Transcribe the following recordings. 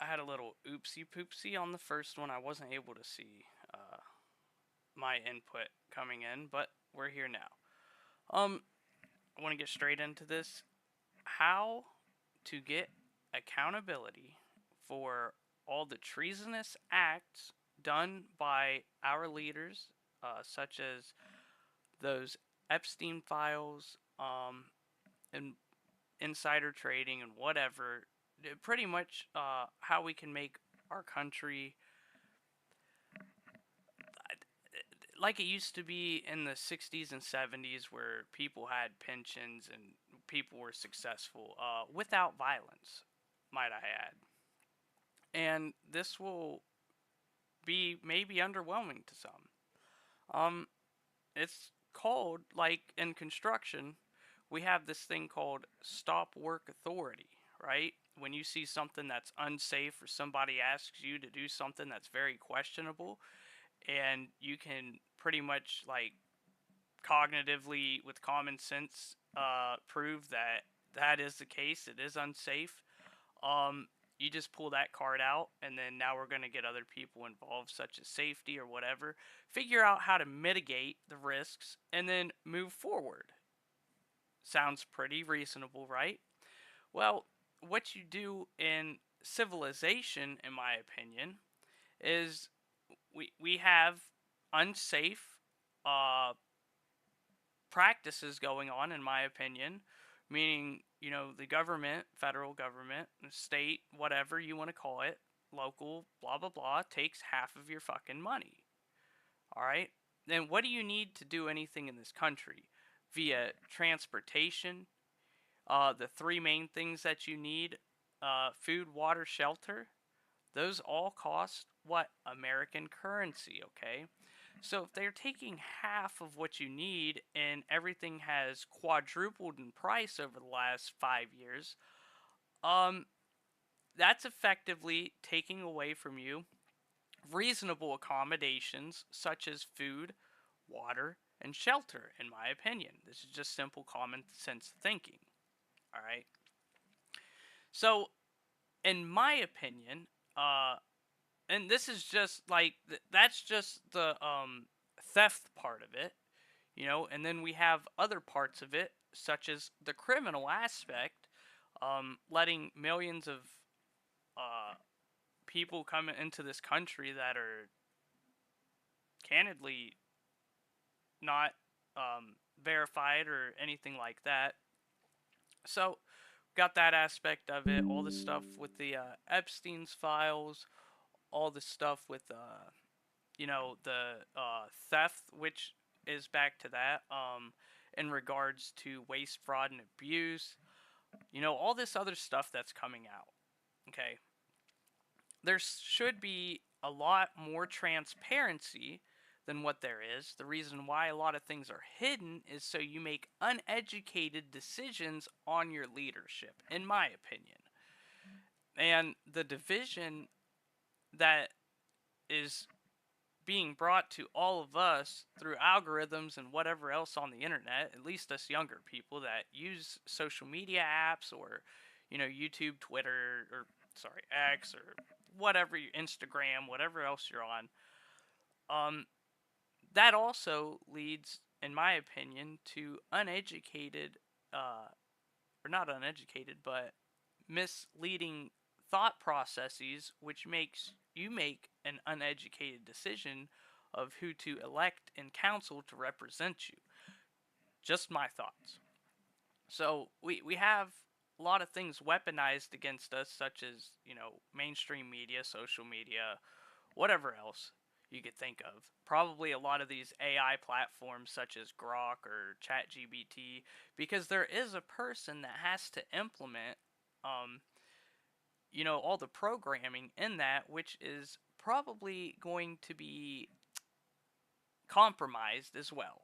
had a little oopsie poopsie on the first one. I wasn't able to see my input coming in, but we're here now. I want to get straight into this. How to get accountability for all the treasonous acts done by our leaders, such as those Epstein files, and insider trading and whatever. Pretty much how we can make our country like it used to be in the 60s and 70s, where people had pensions and people were successful without violence, might I add. And this will be maybe underwhelming to some. Um, it's called, like in construction, we have this thing called stop work authority, right? When you see something that's unsafe or somebody asks you to do something that's very questionable, and you can pretty much like cognitively with common sense prove that that is the case, it is unsafe, um, you just pull that card out, and then now we're going to get other people involved, such as safety or whatever, figure out how to mitigate the risks, and then move forward. Sounds pretty reasonable, right? Well, what you do in civilization, in my opinion, is we have unsafe uh, practices going on, in my opinion, meaning, the government, federal government, state, whatever you want to call it, local, blah, blah, blah, takes half of your fucking money. All right? Then what do you need to do anything in this country? Via transportation, the three main things that you need, food, water, shelter, those all cost what? American currency, okay? So if they're taking half of what you need and everything has quadrupled in price over the last 5 years, um, that's effectively taking away from you reasonable accommodations such as food, water, and shelter, in my opinion. This is just simple common sense thinking. All right. So, in my opinion, and this is just like that's just the theft part of it, and then we have other parts of it, such as the criminal aspect, letting millions of uh, people come into this country that are candidly not verified or anything like that. So, got that aspect of it, all the stuff with the Epstein's files, all the stuff with the theft, which is back to that, in regards to waste, fraud, and abuse, all this other stuff that's coming out. Okay, there should be a lot more transparency than what there is. The reason why a lot of things are hidden is so you make uneducated decisions on your leadership, in my opinion. And the division that is being brought to all of us through algorithms and whatever else on the internet, at least us younger people that use social media apps, or YouTube, Twitter, or sorry, X, or whatever, Instagram, whatever else you're on, that also leads, in my opinion, to uneducated, or not uneducated, but misleading thought processes, which makes you make an uneducated decision of who to elect in council to represent you. Just my thoughts. So we have a lot of things weaponized against us, such as, mainstream media, social media, whatever else you could think of. Probably a lot of these AI platforms such as Grok or ChatGPT, because there is a person that has to implement, all the programming in that, which is probably going to be compromised as well.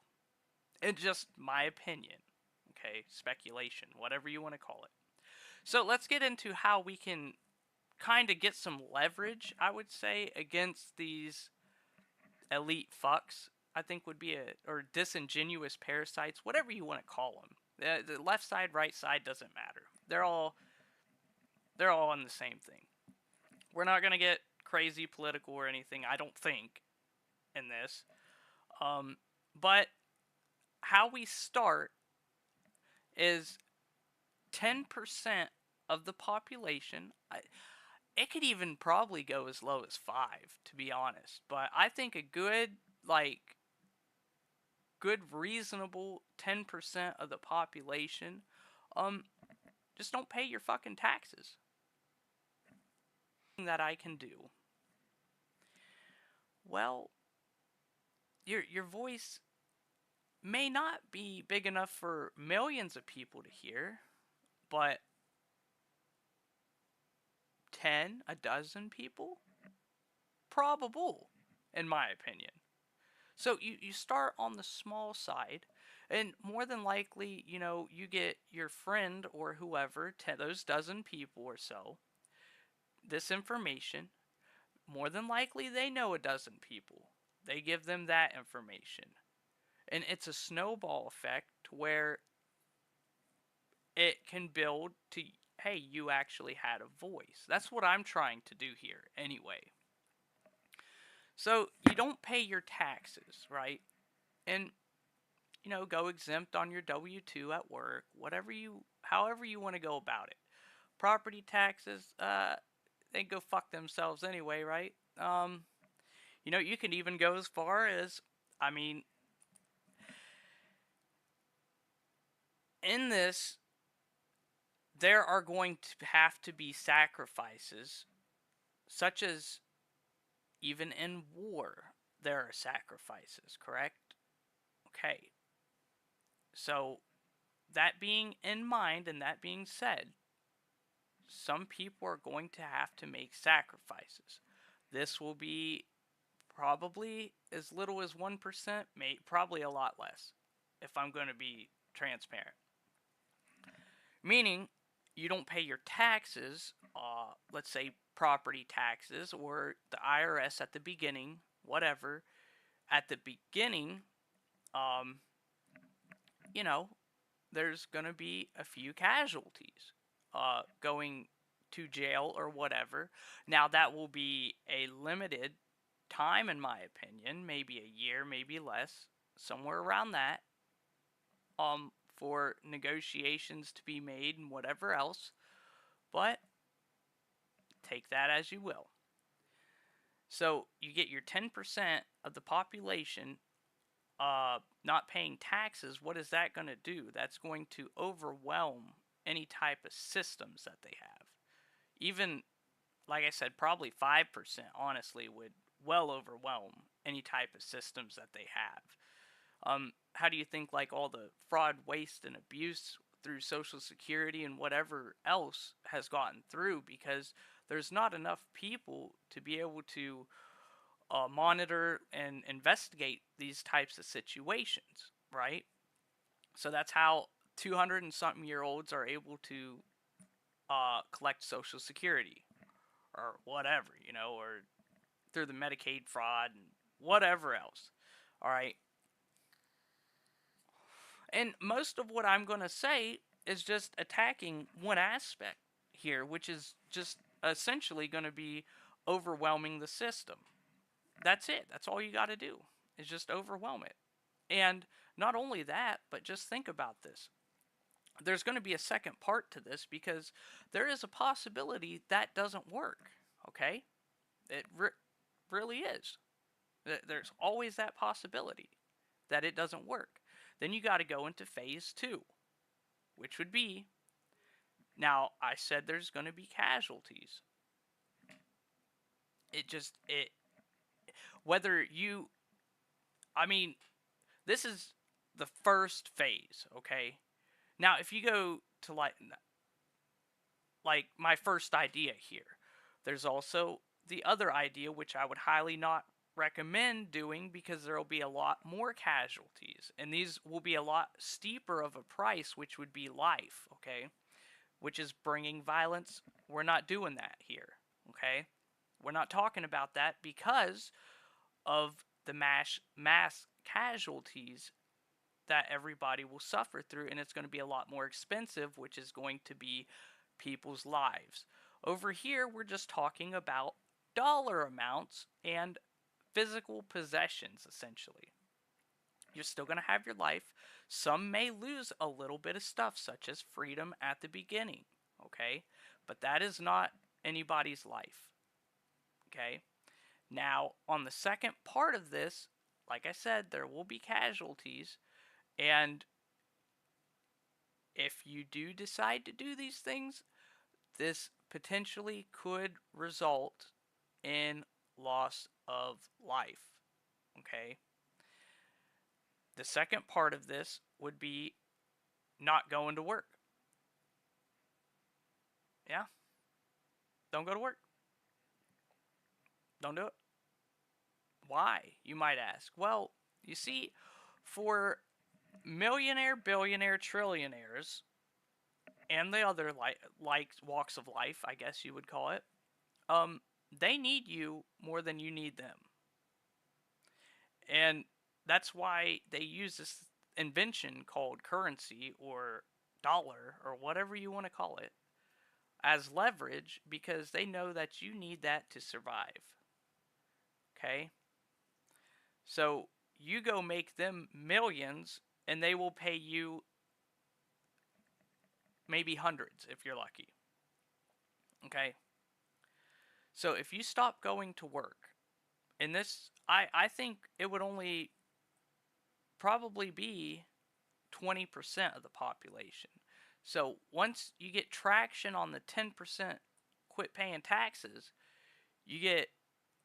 It's just my opinion. Okay, speculation, whatever you want to call it. So let's get into how we can kind of get some leverage, I would say, against these elite fucks. I think would be or disingenuous parasites, whatever you want to call them. The left side, right side doesn't matter. They're all on the same thing. We're not going to get crazy political or anything, I don't think, in this. But how we start is 10% of the population. It could even probably go as low as 5, to be honest. But I think a good reasonable 10% of the population, just don't pay your fucking taxes. That I can do. Well, your voice may not be big enough for millions of people to hear, but 10, a dozen people? Probable, in my opinion. So you start on the small side, and more than likely, you get your friend or whoever, those dozen people or so, this information. More than likely, they know a dozen people. They give them that information. And it's a snowball effect where it can build to, hey, you actually had a voice. That's what I'm trying to do here anyway. So you don't pay your taxes, right? And go exempt on your W-2 at work, however you want to go about it. Property taxes, they go fuck themselves anyway, right? You can even go as far as, I mean, in this, there are going to have to be sacrifices, such as even in war, there are sacrifices, correct? Okay. So, that being in mind and that being said, some people are going to have to make sacrifices. This will be probably as little as 1%, probably a lot less, if I'm going to be transparent. Meaning, you don't pay your taxes, let's say property taxes or the IRS at the beginning, whatever. At the beginning, um, you know, there's going to be a few casualties, going to jail or whatever. Now, that will be a limited time, in my opinion, maybe a year, maybe less, somewhere around that, for negotiations to be made and whatever else. But take that as you will. So you get your 10% of the population not paying taxes. What is that going to do? That's going to overwhelm any type of systems that they have. Even, like I said, probably 5% honestly would well overwhelm any type of systems that they have. How do you think like all the fraud, waste, and abuse through Social Security and whatever else has gotten through? Because there's not enough people to be able to monitor and investigate these types of situations, right? So that's how 200 and something year olds are able to collect Social Security or whatever, or through the Medicaid fraud and whatever else. All right. And most of what I'm going to say is just attacking one aspect here, which is just essentially going to be overwhelming the system. That's it. That's all you got to do is just overwhelm it. And not only that, but just think about this. There's going to be a second part to this because there is a possibility that doesn't work. Okay? It really is. There's always that possibility that it doesn't work. Then you got to go into phase 2, which would be, now I said there's going to be casualties. Whether you, I mean, this is the first phase, okay? Now, if you go to like my first idea here, there's also the other idea, which I would highly not recommend doing because there will be a lot more casualties, and these will be a lot steeper of a price, which would be life, okay? Which is bringing violence. We're not doing that here, okay? We're not talking about that because of the mass casualties that everybody will suffer through, and it's going to be a lot more expensive, which is going to be people's lives. Over here, we're just talking about dollar amounts and physical possessions, essentially. You're still going to have your life. Some may lose a little bit of stuff, such as freedom at the beginning, okay? But that is not anybody's life, okay? Now, on the second part of this, like I said, there will be casualties, and if you do decide to do these things, this potentially could result in loss of life, okay? The second part of this would be not going to work. Yeah, don't go to work. Don't do it. Why, you might ask? Well, you see, for millionaire, billionaire, trillionaires, and the other like walks of life, I guess you would call it, they need you more than you need them. And that's why they use this invention called currency or dollar or whatever you want to call it as leverage, because they know that you need that to survive. Okay? So you go make them millions and they will pay you maybe hundreds if you're lucky. Okay? So if you stop going to work, and this, I think it would only probably be 20% of the population. So once you get traction on the 10% quit paying taxes, you get,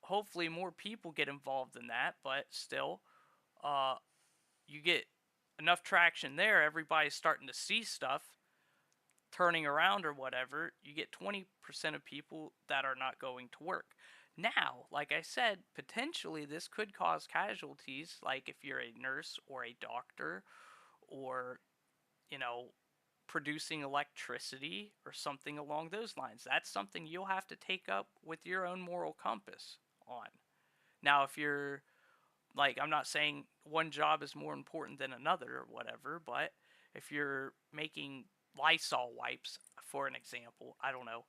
hopefully more people get involved in that, but still, uh, you get enough traction there, everybody's starting to see stuff turning around or whatever, you get 20% of people that are not going to work. Now, like I said, potentially this could cause casualties, like if you're a nurse or a doctor or, you know, producing electricity or something along those lines. That's something you'll have to take up with your own moral compass on. Now, if you're, like, I'm not saying one job is more important than another or whatever, but if you're making Lysol wipes, for an example, I don't know,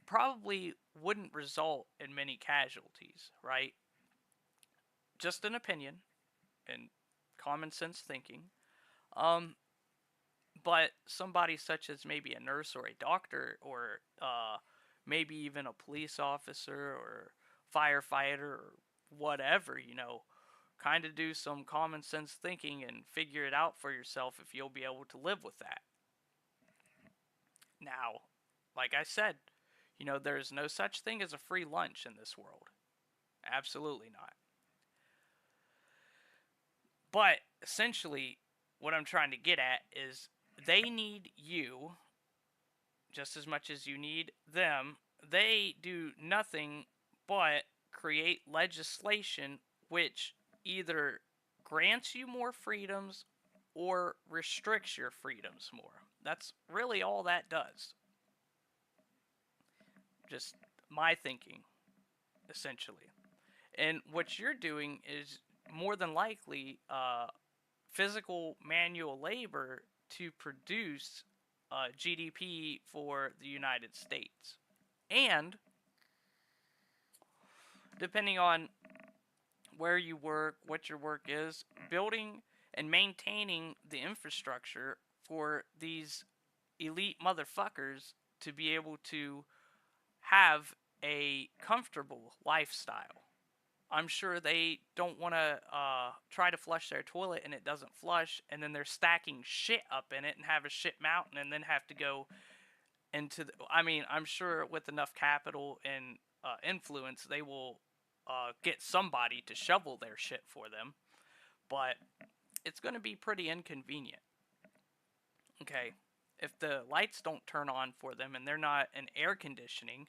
probably wouldn't result in many casualties, right? Just an opinion and common sense thinking. Um, but somebody such as maybe a nurse or a doctor or maybe even a police officer or firefighter or whatever, you know, kind of do some common sense thinking and figure it out for yourself if you'll be able to live with that. Now, like I said, you know, there's no such thing as a free lunch in this world. Absolutely not. But essentially, what I'm trying to get at is they need you just as much as you need them. They do nothing but create legislation which either grants you more freedoms or restricts your freedoms more. That's really all that does. Just my thinking, essentially. And what you're doing is more than likely physical manual labor to produce GDP for the United States. And depending on where you work, what your work is, building and maintaining the infrastructure for these elite motherfuckers to be able to have a comfortable lifestyle. I'm sure they don't want to try to flush their toilet and it doesn't flush, and then they're stacking shit up in it and have a shit mountain, and then have to go into the. I mean, I'm sure with enough capital and influence, they will get somebody to shovel their shit for them, but it's going to be pretty inconvenient. Okay, if the lights don't turn on for them and they're not in air conditioning,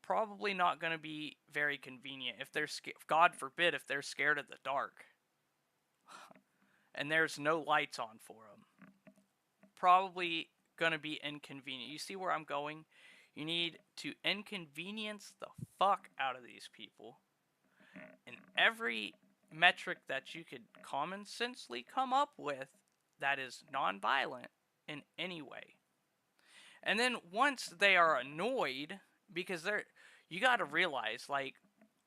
probably not going to be very convenient. If they're God forbid if they're scared of the dark and there's no lights on for them, probably going to be inconvenient. You see where I'm going? You need to inconvenience the fuck out of these people in every metric that you could common sensely come up with that is non-violent in any way. And then once they are annoyed, because you got to realize, like,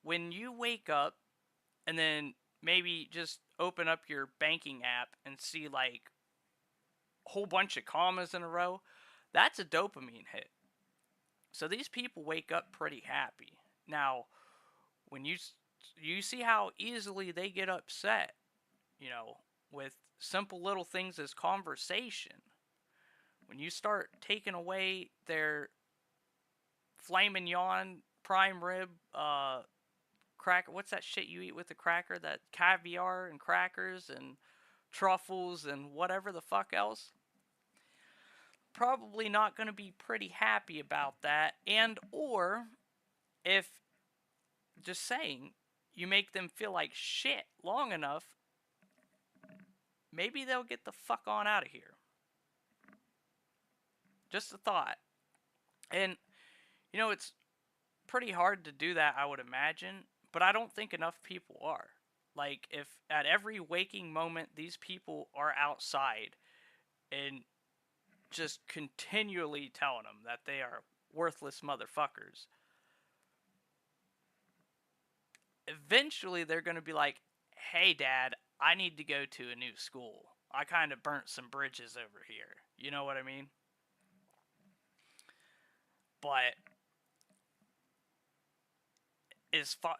when you wake up and then maybe just open up your banking app and see like a whole bunch of commas in a row, that's a dopamine hit. So these people wake up pretty happy. Now, when you see how easily they get upset, you know, with simple little things as conversation. When you start taking away their filet mignon, prime rib, cracker, what's that shit you eat with the cracker? That caviar and crackers and truffles and whatever the fuck else. Probably not going to be pretty happy about that. And or if, just saying, you make them feel like shit long enough, maybe they'll get the fuck on out of here. Just a thought. And you know, it's pretty hard to do that, I would imagine, but I don't think enough people are. Like, if at every waking moment these people are outside and just continually telling them that they are worthless motherfuckers, eventually they're going to be like, hey, Dad, I need to go to a new school. I kind of burnt some bridges over here. You know what I mean? But as far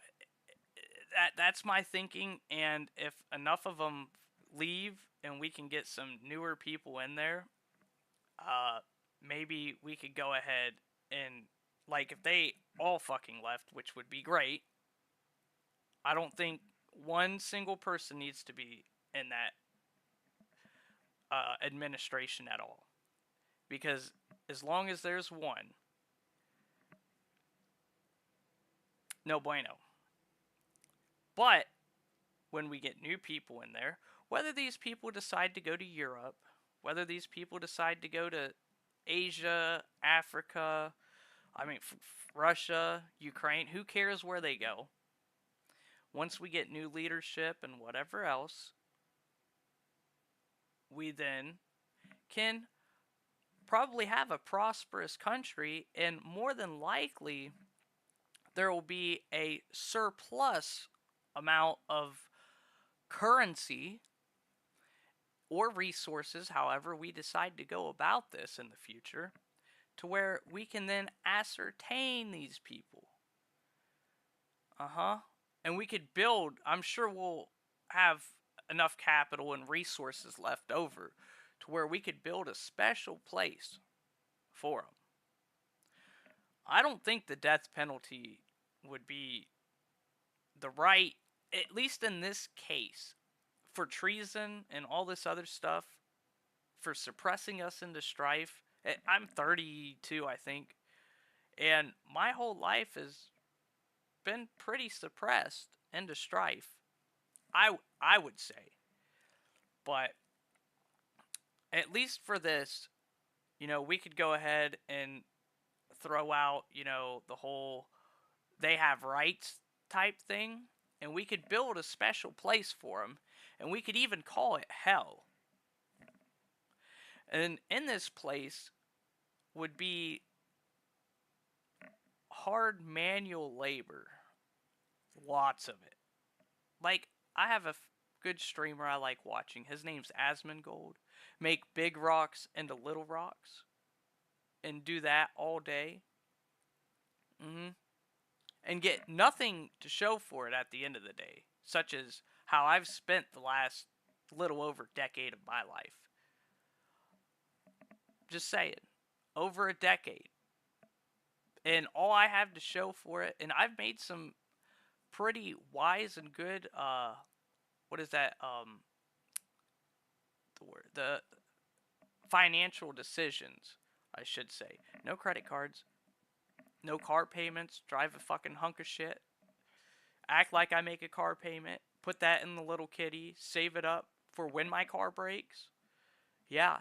that's my thinking, and if enough of them leave and we can get some newer people in there, maybe we could go ahead and, like, if they all fucking left, which would be great, I don't think one single person needs to be in that administration at all, because as long as there's one, no bueno. But when we get new people in there, whether these people decide to go to Europe, whether these people decide to go to Asia, Africa, I mean, Russia, Ukraine, who cares where they go? Once we get new leadership and whatever else, we then can probably have a prosperous country, and more than likely, there will be a surplus amount of currency or resources, however we decide to go about this in the future, to where we can then ascertain these people. And we could build, I'm sure we'll have enough capital and resources left over to where we could build a special place for them. I don't think the death penalty would be the right, at least in this case, for treason and all this other stuff, for suppressing us into strife. I'm 32, I think, and my whole life has been pretty suppressed into strife. I would say, but at least for this, you know, we could go ahead and throw out, you know, the whole they have rights type thing, and we could build a special place for them, and we could even call it hell. And in this place would be hard manual labor, lots of it. Like, I have a good streamer I like watching. His name's Asmongold. Make big rocks into little rocks, and do that all day. And get nothing to show for it at the end of the day, such as how I've spent the last little over decade of my life. Just saying, over a decade. And all I have to show for it, and I've made some pretty wise and good, what is that, the word, the financial decisions, I should say. No credit cards, no car payments, drive a fucking hunk of shit, act like I make a car payment, put that in the little kitty, save it up for when my car breaks. Yeah.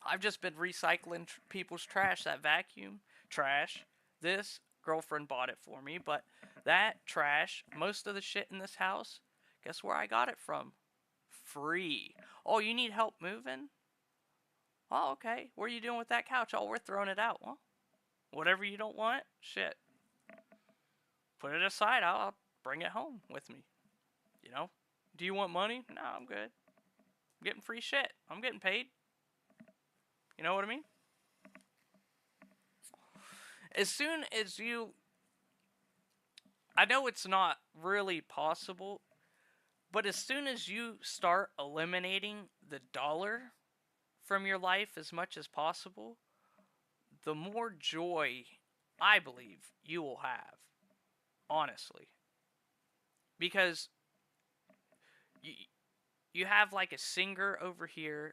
I've just been recycling people's trash. That vacuum, trash. This, girlfriend bought it for me, but that trash, most of the shit in this house, guess where I got it from? Free. Oh, you need help moving? Oh, okay. What are you doing with that couch? Oh, we're throwing it out. Well, whatever you don't want, shit. Put it aside. I'll bring it home with me. You know? Do you want money? No, I'm good. I'm getting free shit. I'm getting paid. You know what I mean? As soon as you... I know it's not really possible, but as soon as you start eliminating the dollar from your life as much as possible, the more joy I believe you will have. Honestly. Because you, you have like a singer over here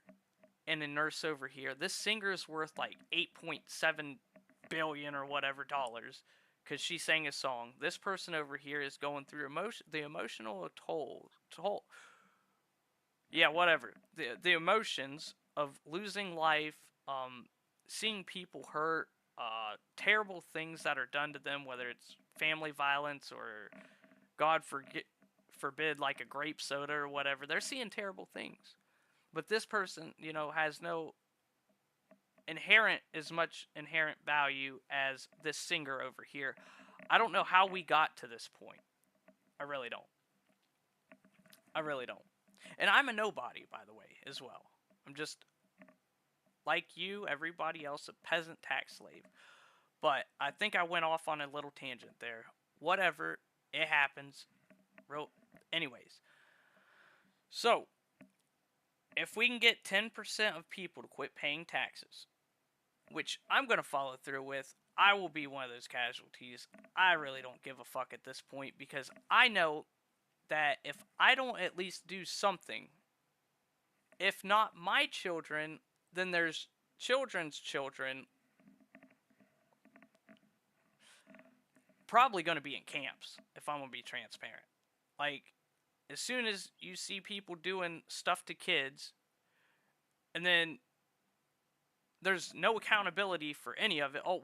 and a nurse over here. This singer is worth like 8.7 billion or whatever dollars because she sang a song. This person over here is going through the emotional toll. Yeah, whatever. The emotions of losing life, seeing people hurt, terrible things that are done to them, whether it's family violence or God forbid, like a grape soda or whatever. They're seeing terrible things. But this person, has no as much inherent value as this singer over here. I don't know how we got to this point. I really don't. I really don't. And I'm a nobody, by the way, as well. I'm just, like you, everybody else, a peasant tax slave. But I think I went off on a little tangent there. Whatever, it happens. Anyways. So, if we can get 10% of people to quit paying taxes, which I'm going to follow through with, I will be one of those casualties. I really don't give a fuck at this point because I know that if I don't at least do something, if not my children, then there's children's children probably going to be in camps, if I'm going to be transparent. Like, as soon as you see people doing stuff to kids, and then there's no accountability for any of it. Oh,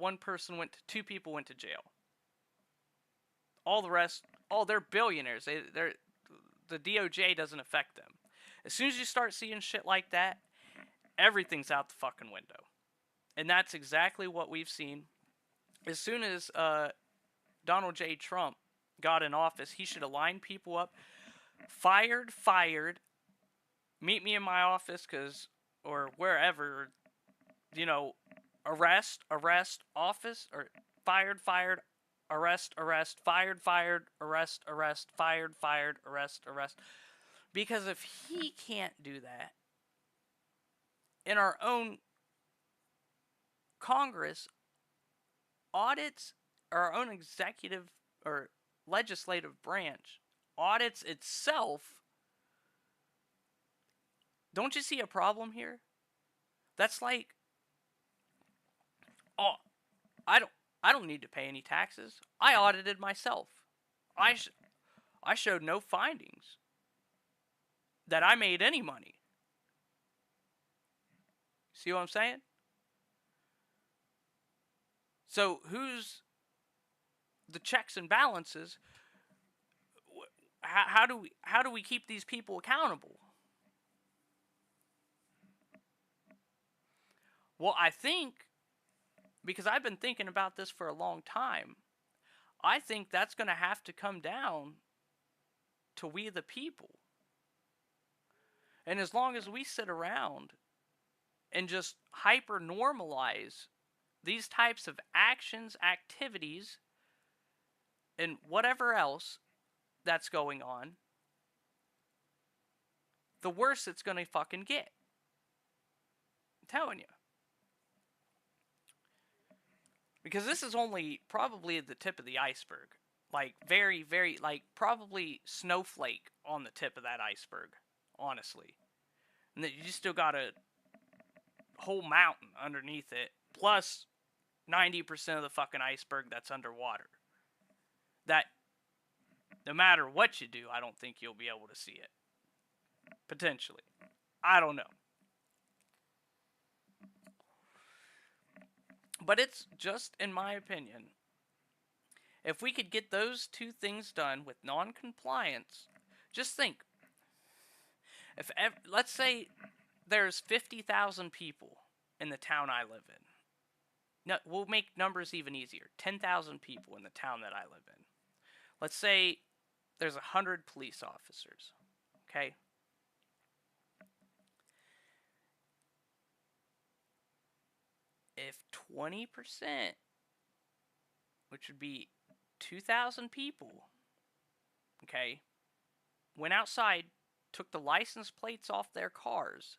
two people went to jail. All the rest, they're billionaires. The DOJ doesn't affect them. As soon as you start seeing shit like that, everything's out the fucking window. And that's exactly what we've seen. As soon as Donald J. Trump got in office, he should have lined people up. Fired. Meet me in my office, or wherever, arrest, office, or fired, arrest, fired, arrest, fired, arrest. Because if he can't do that in our own Congress, audits our own executive or legislative branch, audits itself, don't you see a problem here? That's like, oh, I don't need to pay any taxes. I audited myself. I showed no findings that I made any money. See what I'm saying? So who's the checks and balances? How do we keep these people accountable? Well, I think, because I've been thinking about this for a long time, I think that's going to have to come down to we the people. And as long as we sit around and just hyper normalize these types of actions, activities, and whatever else that's going on, the worse it's going to fucking get. I'm telling you. Because this is only probably the tip of the iceberg. Like, very, very, like, probably snowflake on the tip of that iceberg. Honestly. And then you still got a whole mountain underneath it. Plus 90% of the fucking iceberg that's underwater. That, no matter what you do, I don't think you'll be able to see it. Potentially. I don't know. But it's just, in my opinion, if we could get those two things done with non-compliance, just think, let's say there's 50,000 people in the town I live in. No, we'll make numbers even easier. 10,000 people in the town that I live in. Let's say there's 100 police officers. Okay? If 20%, which would be 2,000 people, okay, went outside, took the license plates off their cars,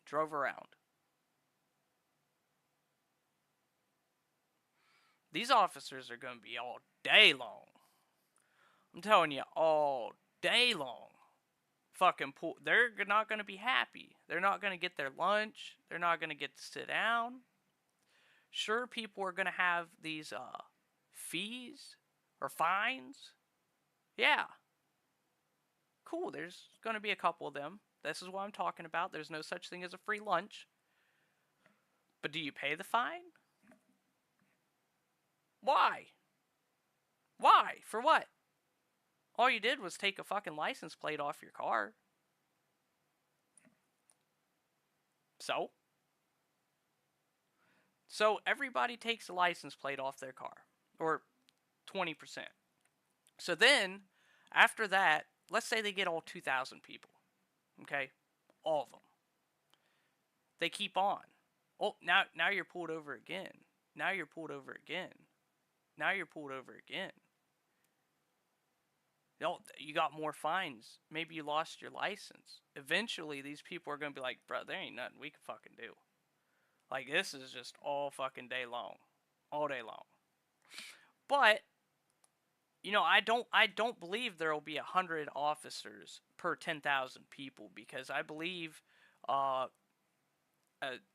drove around. These officers are going to be all day long. I'm telling you, all day long. Fucking pull. They're not going to be happy. They're not going to get their lunch. They're not going to get to sit down. Sure, people are going to have these fees or fines. Yeah. Cool, there's going to be a couple of them. This is what I'm talking about. There's no such thing as a free lunch. But do you pay the fine? Why? Why? For what? All you did was take a fucking license plate off your car. So? So everybody takes a license plate off their car. Or 20%. So then, after that, let's say they get all 2,000 people. Okay? All of them. They keep on. Oh, now you're pulled over again. Now you're pulled over again. Now you're pulled over again. You got more fines. Maybe you lost your license. Eventually, these people are going to be like, bro, there ain't nothing we can fucking do. Like, this is just all fucking day long. All day long. But, you know, I don't believe there will be 100 officers per 10,000 people, because I believe a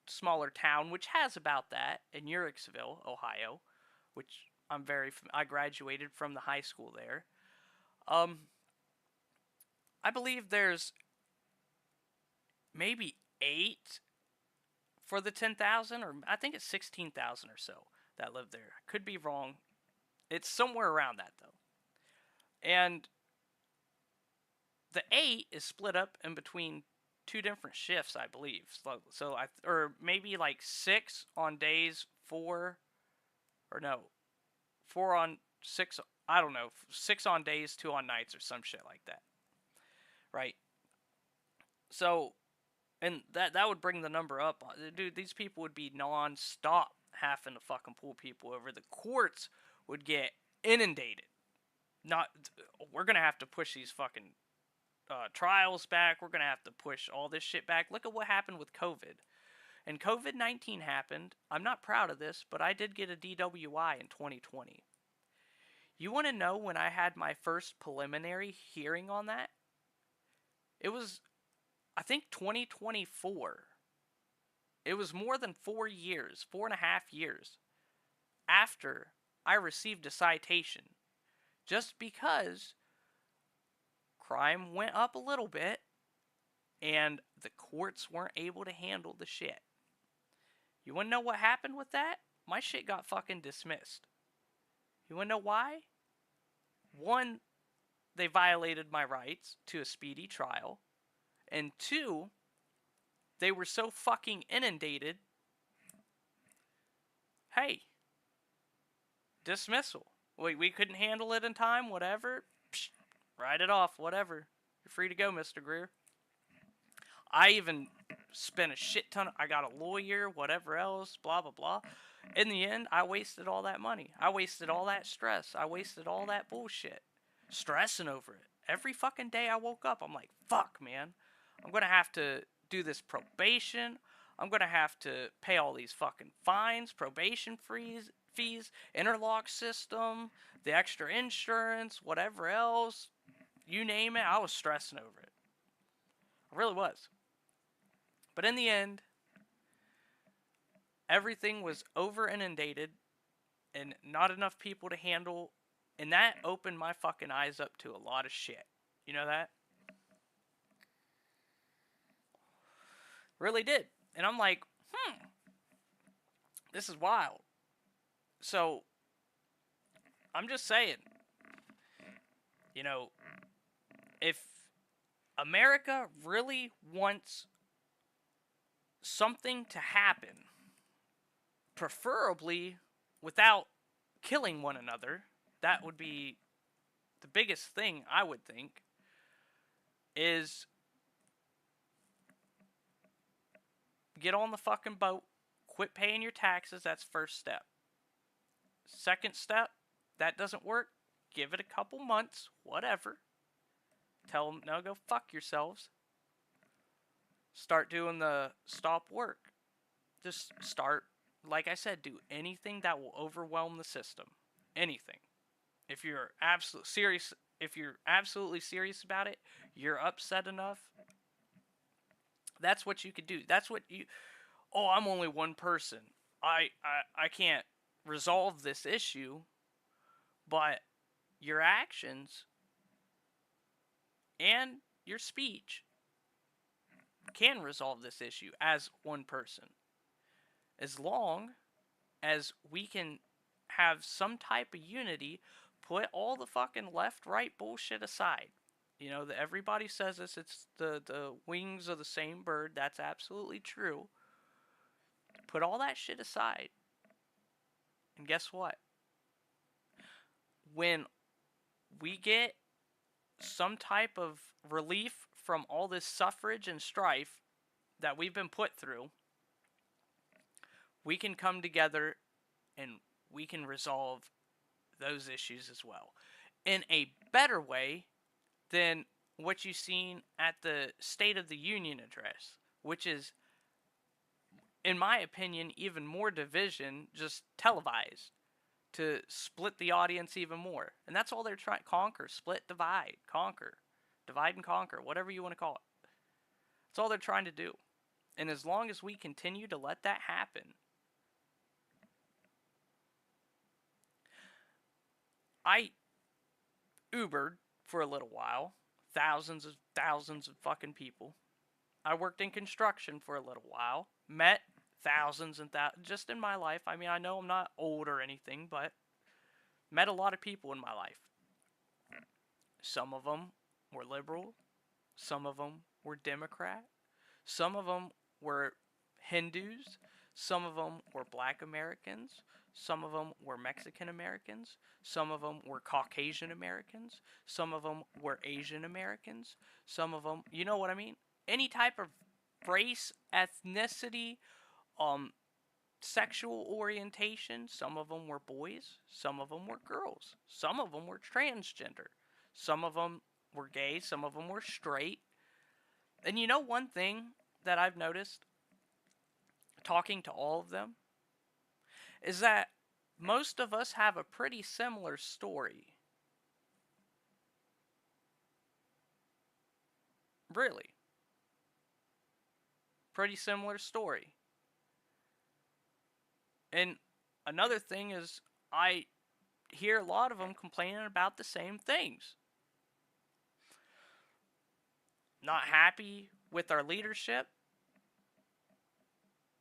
smaller town, which has about that, in Uricksville, Ohio, which I graduated from the high school there. I believe there's maybe 8 for the 10,000, or I think it's 16,000 or so that live there. Could be wrong. It's somewhere around that, though. And the 8 is split up in between 2 different shifts, I believe. Or maybe like 6 on days 4, or no, 4 on 6. I don't know, 6 on days, 2 on nights, or some shit like that. Right? So, and that would bring the number up. Dude, these people would be non-stop having to fucking pull people over. The courts would get inundated. We're gonna have to push these fucking trials back. We're gonna have to push all this shit back. Look at what happened with COVID. And COVID-19 happened. I'm not proud of this, but I did get a DWI in 2020. You want to know when I had my first preliminary hearing on that? It was, I think, 2024. It was more than 4 years, 4.5 years, after I received a citation. Just because crime went up a little bit, and the courts weren't able to handle the shit. You want to know what happened with that? My shit got fucking dismissed. You want to know why? 1, they violated my rights to a speedy trial. And 2, they were so fucking inundated. Hey, dismissal. We couldn't handle it in time, whatever. Psh, write it off, whatever. You're free to go, Mr. Greer. I even spent a shit ton. I got a lawyer, whatever else, blah, blah, blah. In the end, I wasted all that money. I wasted all that stress. I wasted all that bullshit. Stressing over it. Every fucking day I woke up, I'm like, fuck, man. I'm going to have to do this probation. I'm going to have to pay all these fucking fines, probation fees, interlock system, the extra insurance, whatever else. You name it, I was stressing over it. I really was. But in the end, everything was over inundated and not enough people to handle, and that opened my fucking eyes up to a lot of shit. You know that? Really did. And I'm like, this is wild. So, I'm just saying, you know, if America really wants something to happen, preferably without killing one another. That would be the biggest thing, I would think, is get on the fucking boat, quit paying your taxes. That's first step. Second step, that doesn't work, give it a couple months, whatever. Tell them, no, go fuck yourselves. Start doing the stop work. Just start, like I said, do anything that will overwhelm the system. Anything. If you're absolutely serious about it, you're upset enough, that's what you could do. That's what you, oh, I'm only one person. I can't resolve this issue, but your actions and your speech can resolve this issue as one person. As long as we can have some type of unity, put all the fucking left right bullshit aside. You know, everybody says this, it's the wings of the same bird. That's absolutely true. Put all that shit aside. And guess what? When we get some type of relief from all this suffrage and strife that we've been put through, we can come together and we can resolve those issues as well in a better way than what you've seen at the State of the Union address, which is, in my opinion, even more division, just televised to split the audience even more. And that's all they're trying. Conquer, split, divide, conquer, divide and conquer, whatever you want to call it. That's all they're trying to do. And as long as we continue to let that happen, I Ubered for a little while, thousands of fucking people. I worked in construction for a little while, met thousands and thousands just in my life. I mean, I know I'm not old or anything, but met a lot of people in my life. Some of them were liberal, some of them were Democrat, some of them were Hindus, some of them were Black Americans, some of them were Mexican Americans, some of them were Caucasian Americans, some of them were Asian Americans, some of them, you know what I mean? Any type of race, ethnicity, sexual orientation. Some of them were boys, some of them were girls, some of them were transgender, some of them were gay, some of them were straight. And you know one thing that I've noticed talking to all of them is that most of us have a pretty similar story. Really. Pretty similar story. And another thing is, I hear a lot of them complaining about the same things. Not happy with our leadership.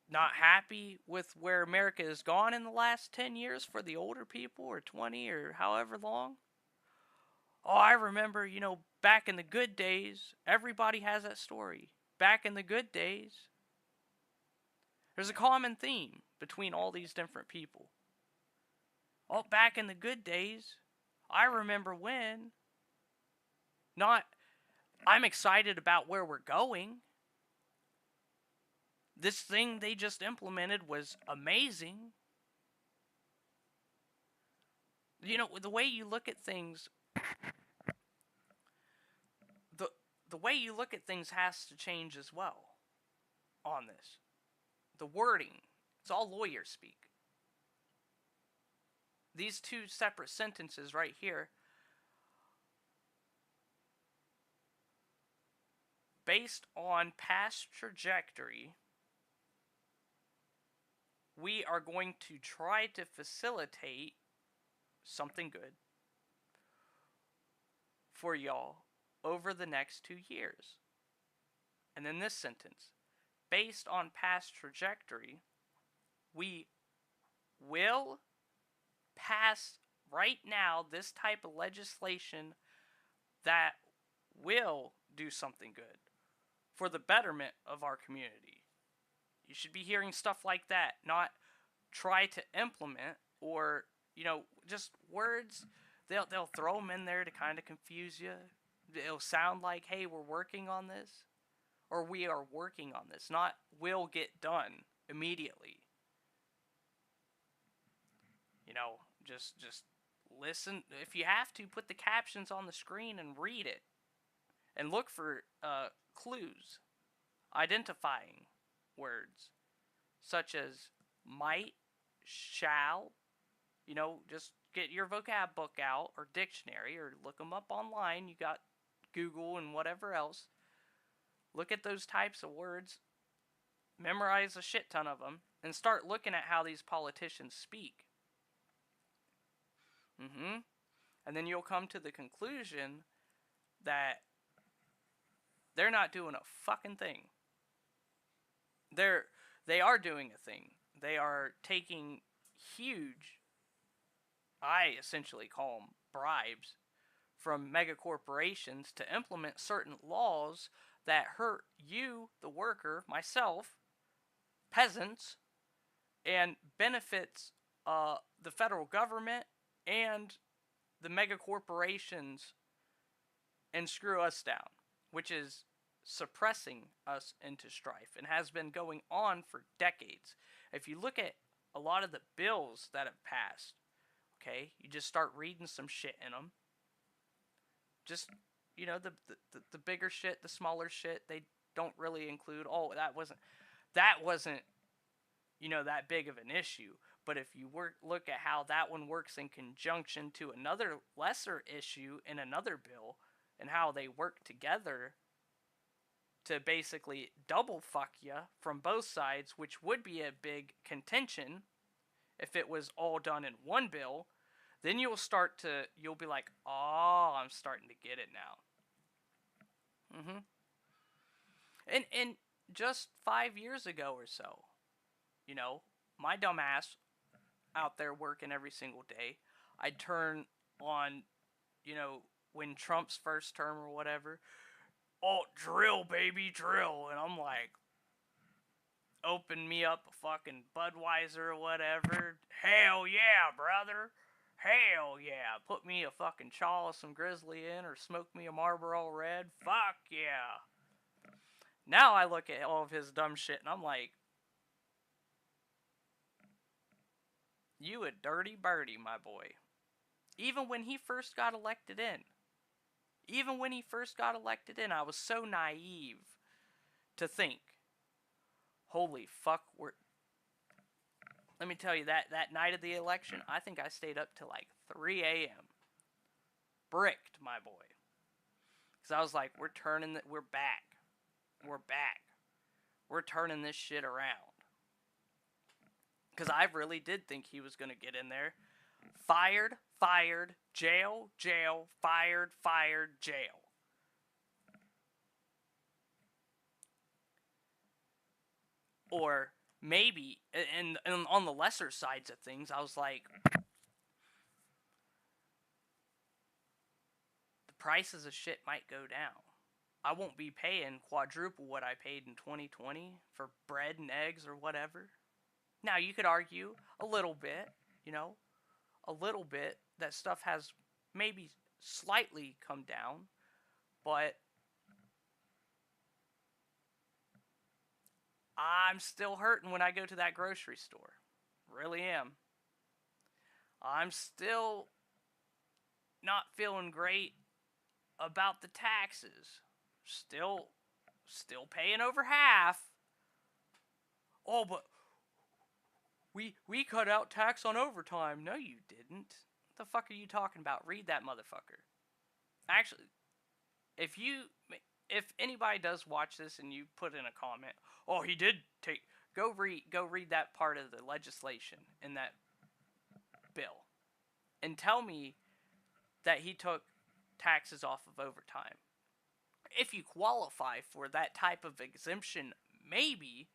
Not happy with where America has gone in the last 10 years for the older people, or 20, or however long. Oh, I remember, back in the good days. Everybody has that story. Back in the good days. There's a common theme between all these different people. Oh, back in the good days. I remember when. Not, I'm excited about where we're going. This thing they just implemented was amazing. The way you look at things, the way you look at things has to change as well on this. The wording, it's all lawyer speak. These two separate sentences right here, based on past trajectory, we are going to try to facilitate something good for y'all over the next 2 years. And then this sentence, based on past trajectory, we will pass right now this type of legislation that will do something good for the betterment of our community. You should be hearing stuff like that, not try to implement or, just words. They'll throw them in there to kind of confuse you. It'll sound like, hey, we're working on this, or we are working on this, not will get done immediately. Just listen. If you have to, put the captions on the screen and read it, and look for clues, identifying words such as might, shall. Just get your vocab book out or dictionary, or look them up online. You got Google and whatever else. Look at those types of words, memorize a shit ton of them, and start looking at how these politicians speak. And then you'll come to the conclusion that they're not doing a fucking thing. They are doing a thing. They are taking huge, I essentially call them bribes, from mega corporations to implement certain laws that hurt you, the worker, myself, peasants, and benefits the federal government and the mega corporations, and screw us down, which is suppressing us into strife and has been going on for decades. If you look at a lot of the bills that have passed, okay, you just start reading some shit in them. Just, the bigger shit, the smaller shit, they don't really include, that wasn't that big of an issue. But if you look at how that one works in conjunction to another lesser issue in another bill, and how they work together to basically double fuck you from both sides, which would be a big contention if it was all done in one bill, then you'll be like, oh, I'm starting to get it now. And just 5 years ago or so, my dumb ass out there working every single day, I'd turn on, when Trump's first term or whatever, drill, baby, drill. And I'm like, open me up a fucking Budweiser or whatever. Hell yeah, brother. Hell yeah. Put me a fucking chalice some Grizzly in, or smoke me a Marlboro Red. Fuck yeah. Now I look at all of his dumb shit and I'm like, you a dirty birdie, my boy. Even when he first got elected in, I was so naive to think, holy fuck, let me tell you, that night of the election, I think I stayed up till like 3 a.m. Bricked, my boy. Because I was like, we're back. We're turning this shit around. Because I really did think he was going to get in there. Fired, jail, fired, jail. Or maybe, and on the lesser sides of things, I was like, the prices of shit might go down. I won't be paying quadruple what I paid in 2020 for bread and eggs or whatever. Now, you could argue a little bit, that stuff has maybe slightly come down, but I'm still hurting when I go to that grocery store. Really am. I'm still not feeling great about the taxes. Still paying over half. Oh, but we cut out tax on overtime. No, you didn't. What the fuck are you talking about? Read that motherfucker. Actually, if anybody does watch this and you put in a comment, oh, he did take, go read that part of the legislation in that bill, and tell me that he took taxes off of overtime. If you qualify for that type of exemption, maybe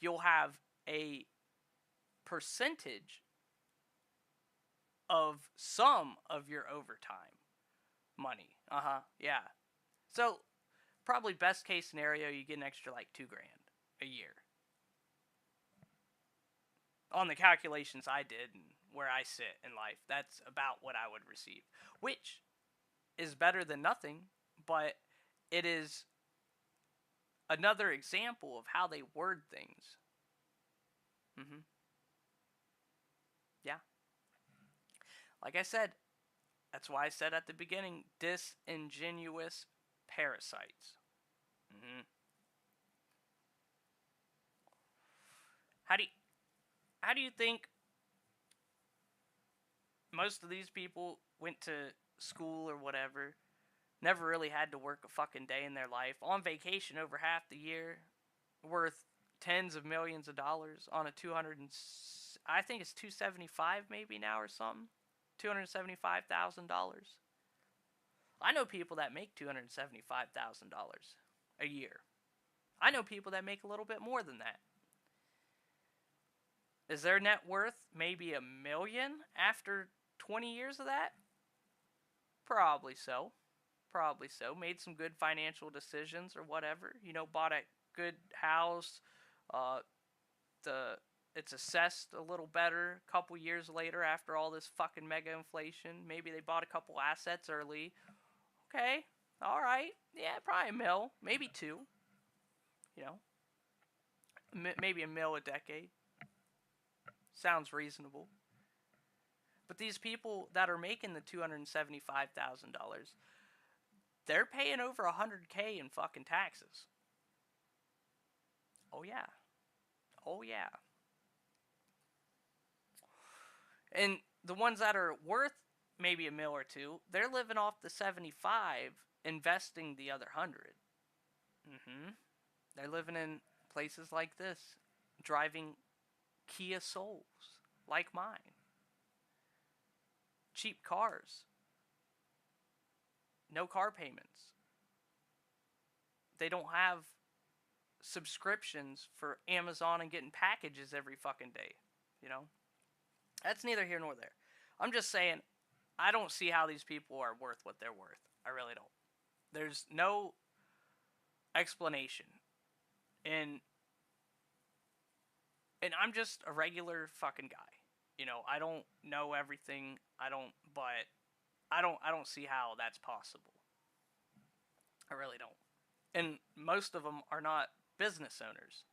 you'll have a percentage of some of your overtime money. Yeah. So, probably best case scenario, you get an extra like $2,000 a year. On the calculations I did and where I sit in life, that's about what I would receive, which is better than nothing, but it is another example of how they word things. Mm-hmm. Yeah. Like I said, that's why I said at the beginning, disingenuous parasites. Mm-hmm. How do you, how do you think most of these people went to school or whatever, never really had to work a fucking day in their life, on vacation over half the year, worth tens of millions of dollars on a 200 and I think it's 275 maybe now or something. $275,000. I know people that make $275,000 a year. I know people that make a little bit more than that. Is their net worth maybe $1 million after 20 years of that? Probably so. Probably so. Made some good financial decisions or whatever. You know, bought a good house. Uh, the it's assessed a little better a couple years later after all this fucking mega inflation. Maybe they bought a couple assets early. Okay, all right, yeah, probably $1 million, maybe two. You know, maybe $1 million a decade. Sounds reasonable. But these people that are making the $275,000, they're paying over $100K in fucking taxes. Oh yeah. Oh yeah. And the ones that are worth maybe $1 million or $2 million, they're living off the 75, investing the other 100. Mm-hmm. They're living in places like this, driving Kia Souls like mine, cheap cars, no car payments. They don't have subscriptions for Amazon and getting packages every fucking day. You know, that's neither here nor there. I'm just saying, I don't see how these people are worth what they're worth. I really don't. There's no explanation. And I'm just a regular fucking guy. You know, I don't know everything. But I don't see how that's possible. I really don't. And most of them are not business owners.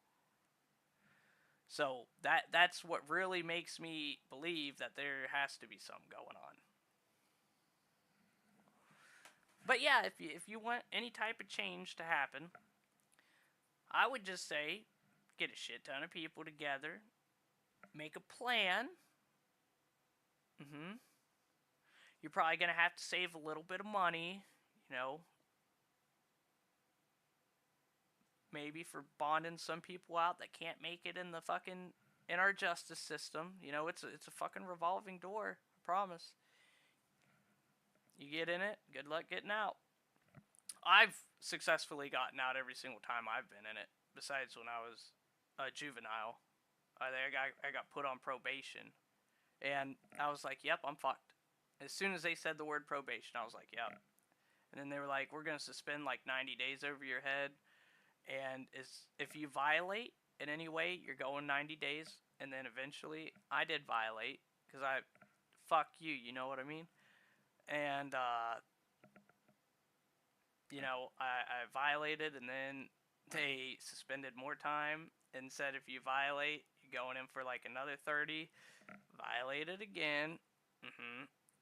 So that's what really makes me believe that there has to be something going on. But yeah, if you want any type of change to happen, I would just say get a shit ton of people together, make a plan. Mm-hmm. You're probably gonna have to save a little bit of money, you know, maybe for bonding some people out that can't make it in the fucking in our justice system. You know, it's a fucking revolving door. I promise. You get in it, good luck getting out. I've successfully gotten out every single time I've been in it. Besides when I was a juvenile, I got put on probation, and I was like, "Yep, I'm fucked." As soon as they said the word probation, I was like, "Yep." And then they were like, "We're gonna suspend like 90 days over your head, and if you violate in any way, you're going 90 days." And then eventually, I did violate because fuck you, you know what I mean? And you know, I violated, and then they suspended more time and said if you violate, you're going in for like another 30. Violated again,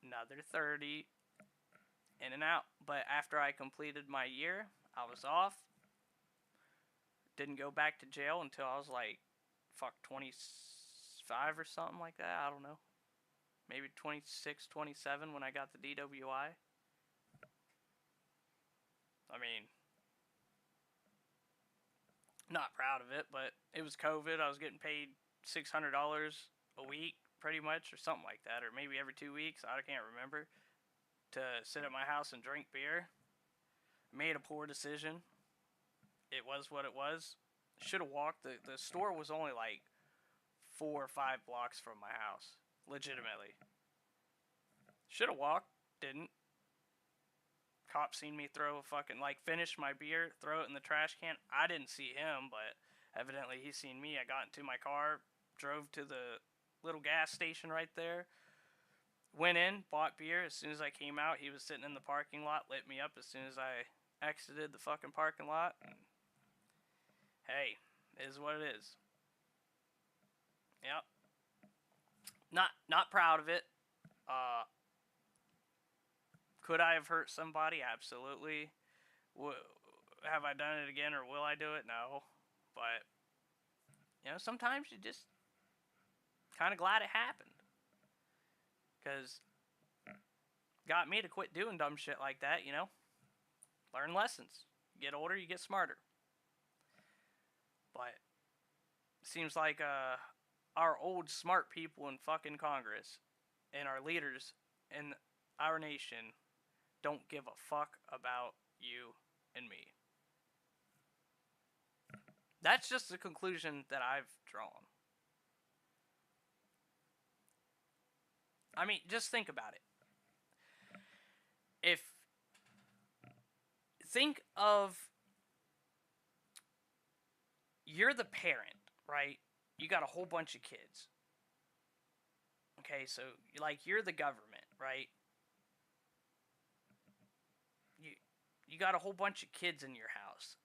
another 30, in and out. But after I completed my year, I was off. Didn't go back to jail until I was like, 25 or something like that. I don't know. Maybe 26, 27 when I got the DWI. I mean, not proud of it, but it was COVID. I was getting paid $600 a week, pretty much, or something like that, or maybe every 2 weeks. I can't remember. To sit at my house and drink beer. Made a poor decision. It was what it was. Should have walked. The store was only like 4 or 5 blocks from my house. Legitimately. Should have walked. Didn't. Cop seen me throw a fucking, like, finish my beer, throw it in the trash can. I didn't see him, but evidently he seen me. I got into my car, drove to the little gas station right there. Went in, bought beer. As soon as I came out, he was sitting in the parking lot, lit me up as soon as I exited the fucking parking lot. And hey, it is what it is. Yep. Not proud of it. Could I have hurt somebody? Absolutely. Have I done it again, or will I do it? No. But sometimes you just kind of glad it happened, because got me to quit doing dumb shit like that. Learn lessons. You get older, you get smarter. But it seems like our old smart people in fucking Congress and our leaders in our nation don't give a fuck about you and me. That's just the conclusion that I've drawn. I mean, just think about it. Think of, you're the parent, right? You got a whole bunch of kids. Okay, so you're the government, right? You got a whole bunch of kids in your house.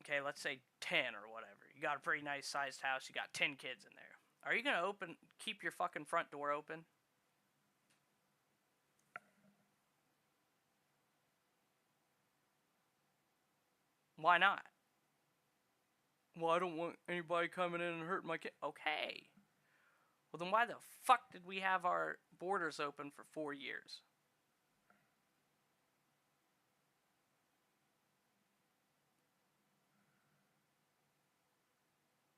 Okay, let's say 10 or whatever. You got a pretty nice sized house. You got 10 kids in there. Are you gonna keep your fucking front door open? Why not? Well, I don't want anybody coming in and hurting my kid. Okay. Well, then why the fuck did we have our borders open for 4 years?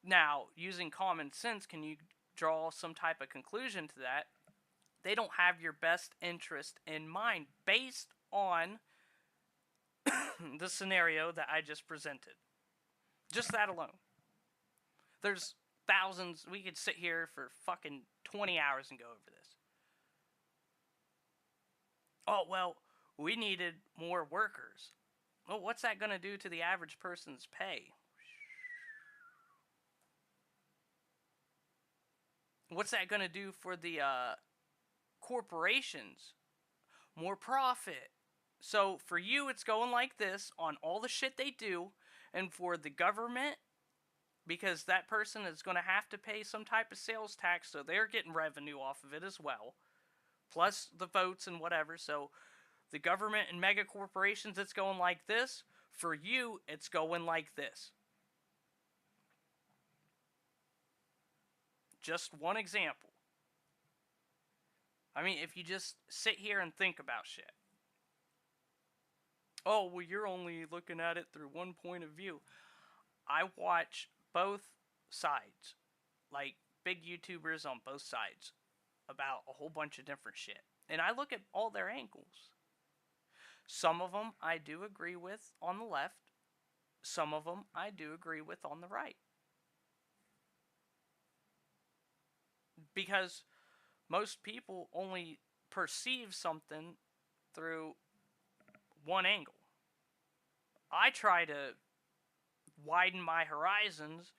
Now, using common sense, can you draw some type of conclusion to that? They don't have your best interest in mind based on the scenario that I just presented. Just that alone. There's thousands. We could sit here for fucking 20 hours and go over this. Oh, well, we needed more workers. Well, what's that going to do to the average person's pay? What's that going to do for the corporations? More profit. So for you, it's going like this on all the shit they do. And for the government, because that person is going to have to pay some type of sales tax, so they're getting revenue off of it as well. Plus the votes and whatever. So the government and mega corporations, it's going like this. For you, it's going like this. Just one example. I mean, if you just sit here and think about shit. Oh, well, you're only looking at it through one point of view. I watch both sides. Like, big YouTubers on both sides. About a whole bunch of different shit. And I look at all their angles. Some of them I do agree with on the left. Some of them I do agree with on the right. Because most people only perceive something through one angle. I try to widen my horizons,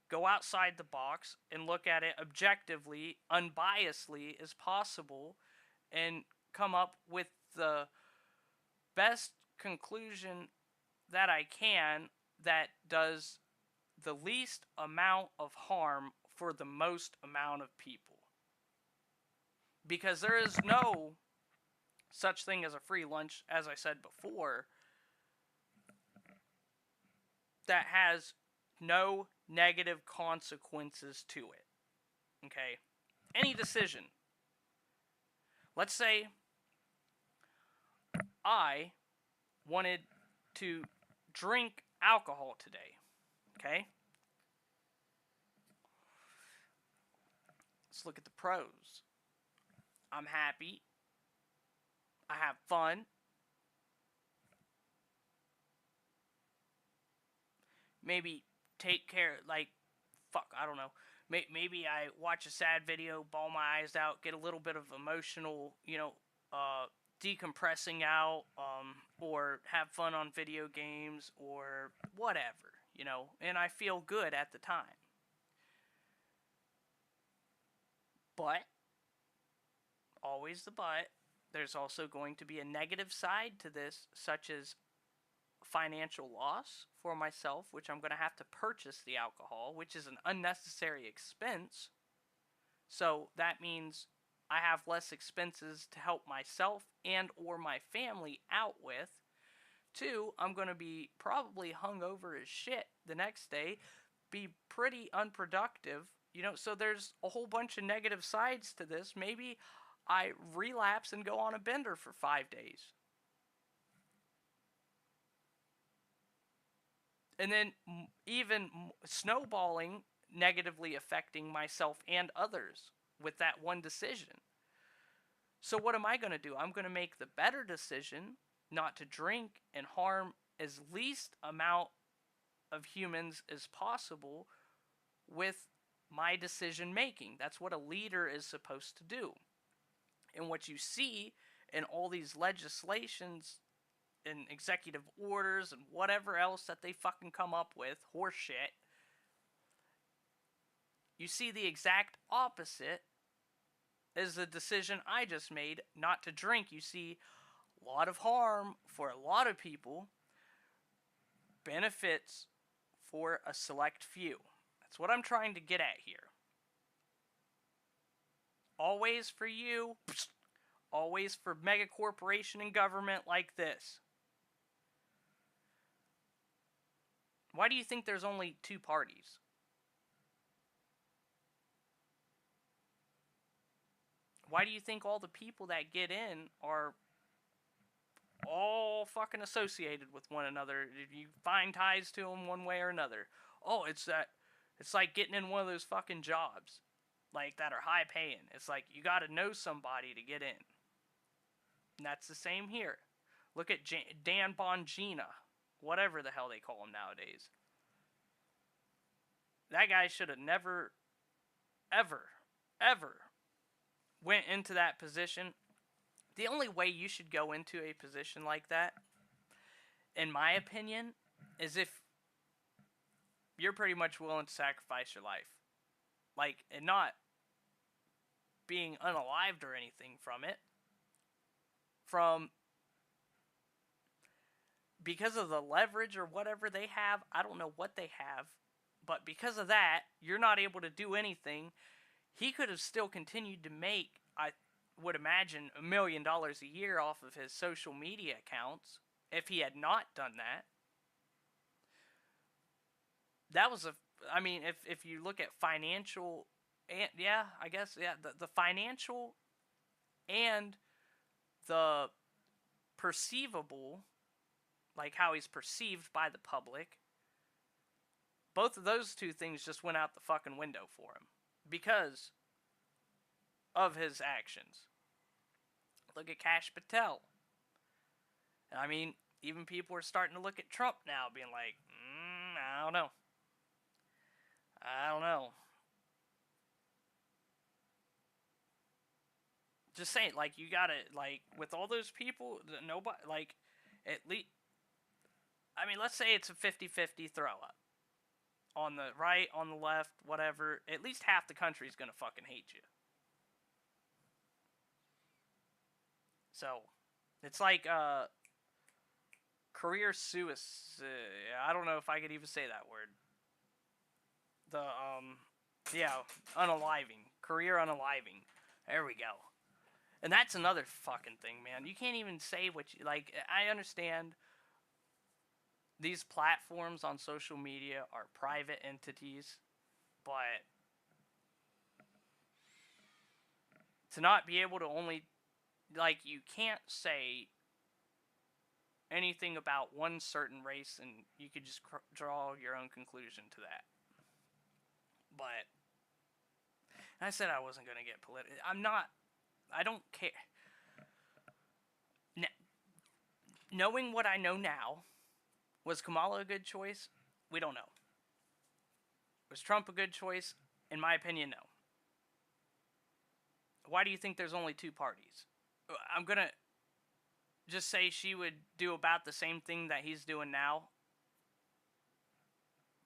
go outside the box, and look at it objectively, unbiasedly as possible, and come up with the best conclusion that I can that does the least amount of harm for the most amount of people. Because there is no such thing as a free lunch, as I said before, that has no negative consequences to it. Okay? Any decision. Let's say I wanted to drink alcohol today. Okay? Let's look at the pros. I'm happy. I have fun. Maybe take care, I don't know. Maybe I watch a sad video, bawl my eyes out, get a little bit of emotional, decompressing out, or have fun on video games, or whatever, and I feel good at the time. But, always the but, there's also going to be a negative side to this, such as financial loss for myself, which I'm going to have to purchase the alcohol, which is an unnecessary expense. So that means I have less expenses to help myself and or my family out with. Two, I'm going to be probably hungover as shit the next day, be pretty unproductive, so there's a whole bunch of negative sides to this. Maybe I relapse and go on a bender for 5 days. And then even snowballing, negatively affecting myself and others with that one decision. So what am I going to do? I'm going to make the better decision not to drink and harm as least amount of humans as possible with my decision making. That's what a leader is supposed to do. And what you see in all these legislations and executive orders and whatever else that they fucking come up with, horseshit, you see the exact opposite as the decision I just made not to drink. You see a lot of harm for a lot of people, benefits for a select few. That's what I'm trying to get at here. Always for you, always for mega corporation and government like this. Why do you think there's only two parties? Why do you think all the people that get in are all fucking associated with one another? You find ties to them one way or another. Oh, it's like getting in one of those fucking jobs, like, that are high paying. It's like you gotta know somebody to get in. And that's the same here. Look at Dan Bongina, whatever the hell they call him nowadays. That guy should have never, ever went into that position. The only way you should go into a position like that, in my opinion, is if you're pretty much willing to sacrifice your life. Like, and not being unalived or anything from it. Because of the leverage or whatever they have, I don't know what they have, but because of that, you're not able to do anything. He could have still continued to make, I would imagine, $1 million a year off of his social media accounts if he had not done that. That was if you look at financial, and the financial and the perceivable, like how he's perceived by the public, both of those two things just went out the fucking window for him because of his actions. Look at Kash Patel. I mean, even people are starting to look at Trump now, being like, I don't know. Just saying, like, you gotta, like, with all those people, nobody, like, at least, I mean, let's say it's a 50-50 throw-up. On the right, on the left, whatever, at least half the country's gonna fucking hate you. So, it's like, career suicide. I don't know if I could even say that word. Unaliving. Career unaliving. There we go. And that's another fucking thing, man. You can't even say what you, like, I understand these platforms on social media are private entities, but to not be able to only, like, you can't say anything about one certain race and you could just draw your own conclusion to that. But I said I wasn't going to get political. I don't care. Knowing what I know now, was Kamala a good choice? We don't know. Was Trump a good choice? In my opinion, no. Why do you think there's only two parties? I'm going to just say she would do about the same thing that he's doing now.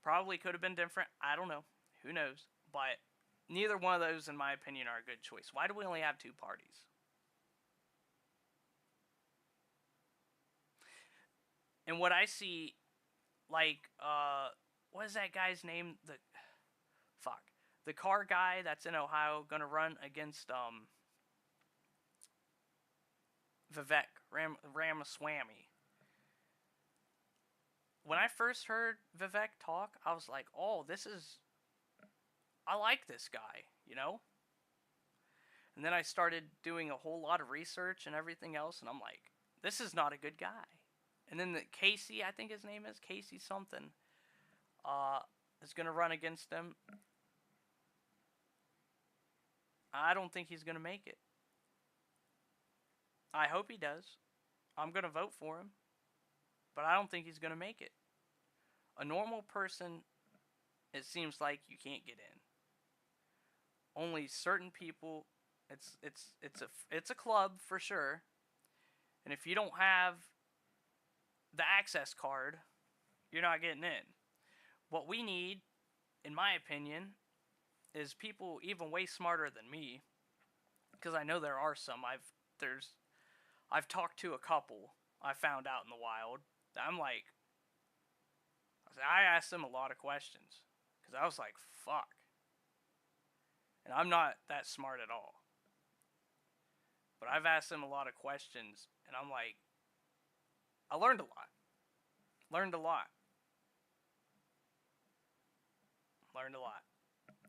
Probably could have been different. I don't know. Who knows? But Neither one of those, in my opinion, are a good choice. Why do we only have two parties? And what I see, like, what is that guy's name? The car guy that's in Ohio gonna run against Vivek Ramaswamy. When I first heard Vivek talk, I was like, oh, I like this guy, you know? And then I started doing a whole lot of research and everything else, and I'm like, this is not a good guy. And then Casey, I think his name is Casey something, is gonna run against him. I don't think he's gonna make it. I hope he does. I'm gonna vote for him, but I don't think he's gonna make it. A normal person, it seems like you can't get in. Only certain people. It's a club for sure. And if you don't have the access card, you're not getting in. What we need, in my opinion, is people even way smarter than me, because I know there are some. I've talked to a couple. I found out in the wild. I'm like, I asked them a lot of questions because I was like, fuck. And I'm not that smart at all. But I've asked them a lot of questions, and I'm like, I learned a lot. Learned a lot.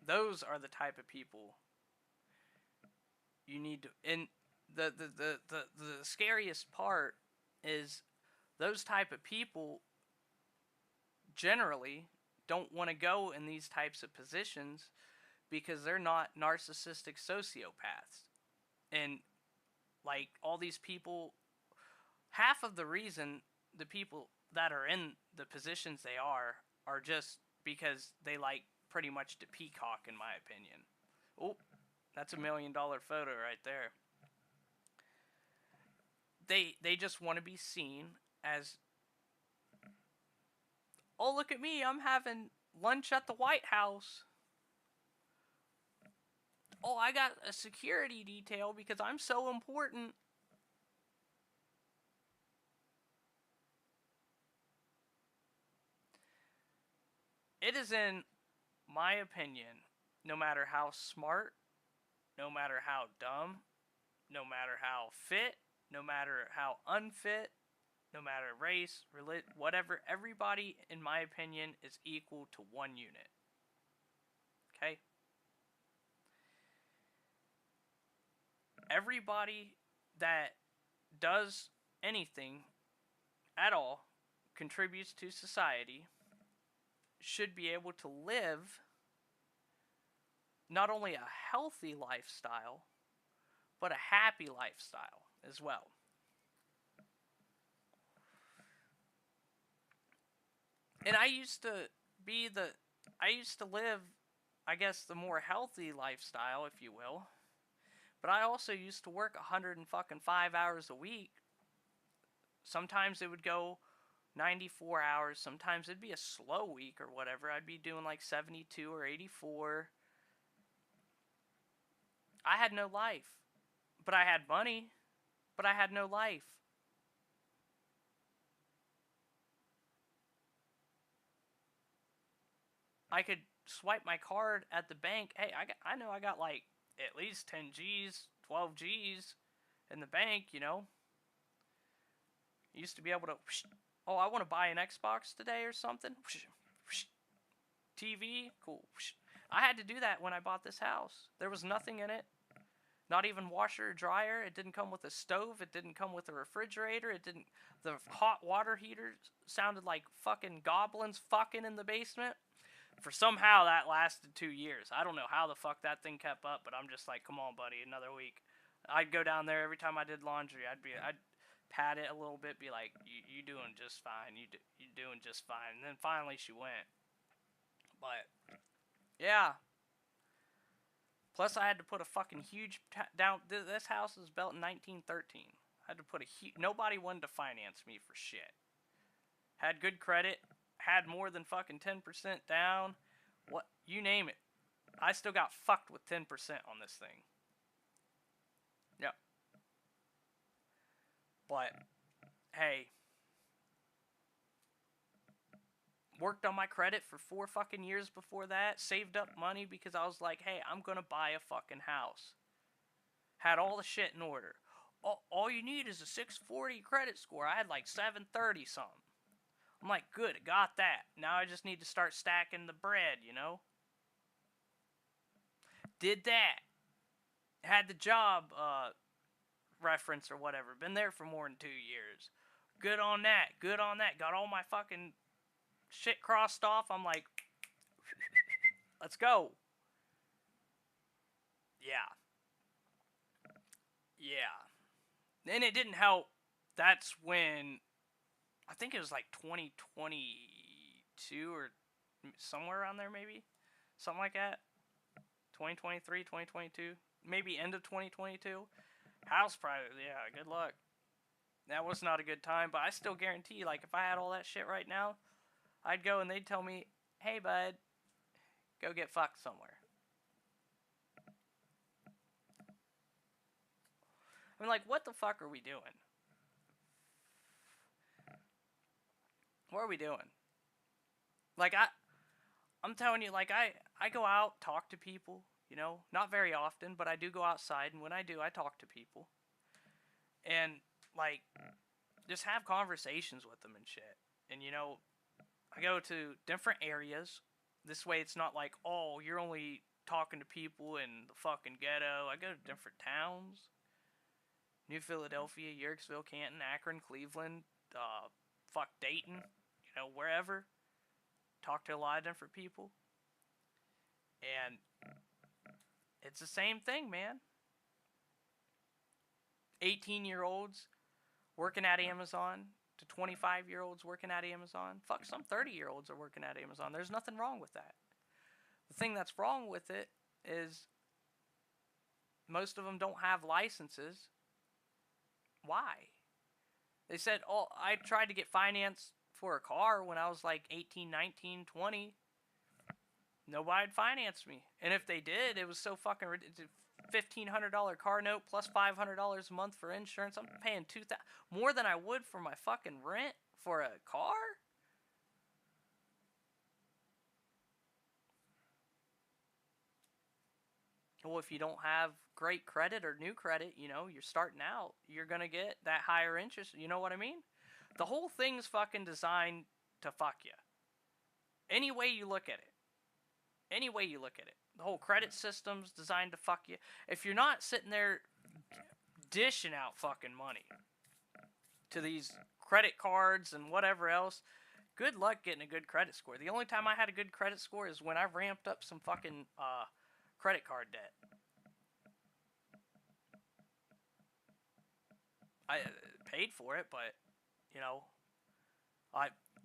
Those are the type of people you need to. And the scariest part is those type of people generally don't want to go in these types of positions because they're not narcissistic sociopaths. And like all these people, half of the reason the people that are in the positions they are just because they like pretty much to peacock, in my opinion. Oh, that's $1 million photo right there. They just want to be seen as, oh, look at me, I'm having lunch at the White House. Oh, I got a security detail because I'm so important. It is in my opinion, no matter how smart, no matter how dumb, no matter how fit, no matter how unfit, no matter race, religion, whatever, everybody, in my opinion, is equal to one unit. Okay? Everybody that does anything at all, contributes to society, should be able to live not only a healthy lifestyle, but a happy lifestyle as well. And I used to live, I guess, the more healthy lifestyle, if you will. But I also used to work 105 hours a week. Sometimes it would go 94 hours. Sometimes it'd be a slow week or whatever. I'd be doing like 72 or 84. I had no life. But I had money. But I had no life. I could swipe my card at the bank. Hey, I know I got like at least 10 G's, 12 G's in the bank, you know. Used to be able to, oh, I want to buy an Xbox today or something. TV, cool. I had to do that when I bought this house. There was nothing in it. Not even washer or dryer. It didn't come with a stove. It didn't come with a refrigerator. The hot water heater sounded like fucking goblins fucking in the basement. For somehow that lasted 2 years. I don't know how the fuck that thing kept up, but I'm just like, come on, buddy, another week. I'd go down there every time I did laundry. I'd pat it a little bit, be like, you doing just fine. You doing just fine. And then finally she went. But yeah. Plus I had to put a fucking huge down. This house was built in 1913. I had to put nobody wanted to finance me for shit. Had good credit. Had more than fucking 10% down. What, you name it. I still got fucked with 10% on this thing. Yep. But, hey, worked on my credit for 4 fucking years before that, saved up money because I was like, hey, I'm gonna buy a fucking house. Had all the shit in order. All you need is a 640 credit score. I had like 730 something. I'm like, good, I got that. Now I just need to start stacking the bread, you know? Did that. Had the job reference or whatever. Been there for more than 2 years. Good on that. Good on that. Got all my fucking shit crossed off. I'm like, let's go. Yeah. Yeah. And it didn't help. That's when, I think it was like 2022 or somewhere around there maybe. Something like that. 2023, 2022. Maybe end of 2022. House price, yeah, good luck. That was not a good time, but I still guarantee, like, if I had all that shit right now, I'd go and they'd tell me, hey, bud, go get fucked somewhere. I mean, like, what the fuck are we doing? What are we doing? Like, I'm telling you, like, I go out, talk to people, you know, not very often, but I do go outside, and when I do, I talk to people. And, like, just have conversations with them and shit. And, you know, I go to different areas. This way it's not like, oh, you're only talking to people in the fucking ghetto. I go to different towns. New Philadelphia, Yerkesville, Canton, Akron, Cleveland, Dayton, you know, wherever. Talk to a lot of different people. And it's the same thing, man. 18-year-olds working at Amazon to 25-year-olds working at Amazon. Fuck, some 30-year-olds are working at Amazon. There's nothing wrong with that. The thing that's wrong with it is most of them don't have licenses. Why? They said, oh, I tried to get finance for a car when I was like 18, 19, 20. Nobody'd finance me. And if they did, it was so fucking ridiculous. $1,500 car note plus $500 a month for insurance. I'm paying $2,000 more than I would for my fucking rent for a car. Well, if you don't have great credit or new credit, you know, you're starting out, you're gonna get that higher interest. You know what I mean? The whole thing's fucking designed to fuck you. Any way you look at it. Any way you look at it. The whole credit system's designed to fuck you. If you're not sitting there dishing out fucking money to these credit cards and whatever else, good luck getting a good credit score. The only time I had a good credit score is when I ramped up some fucking credit card debt. I paid for it, but, you know,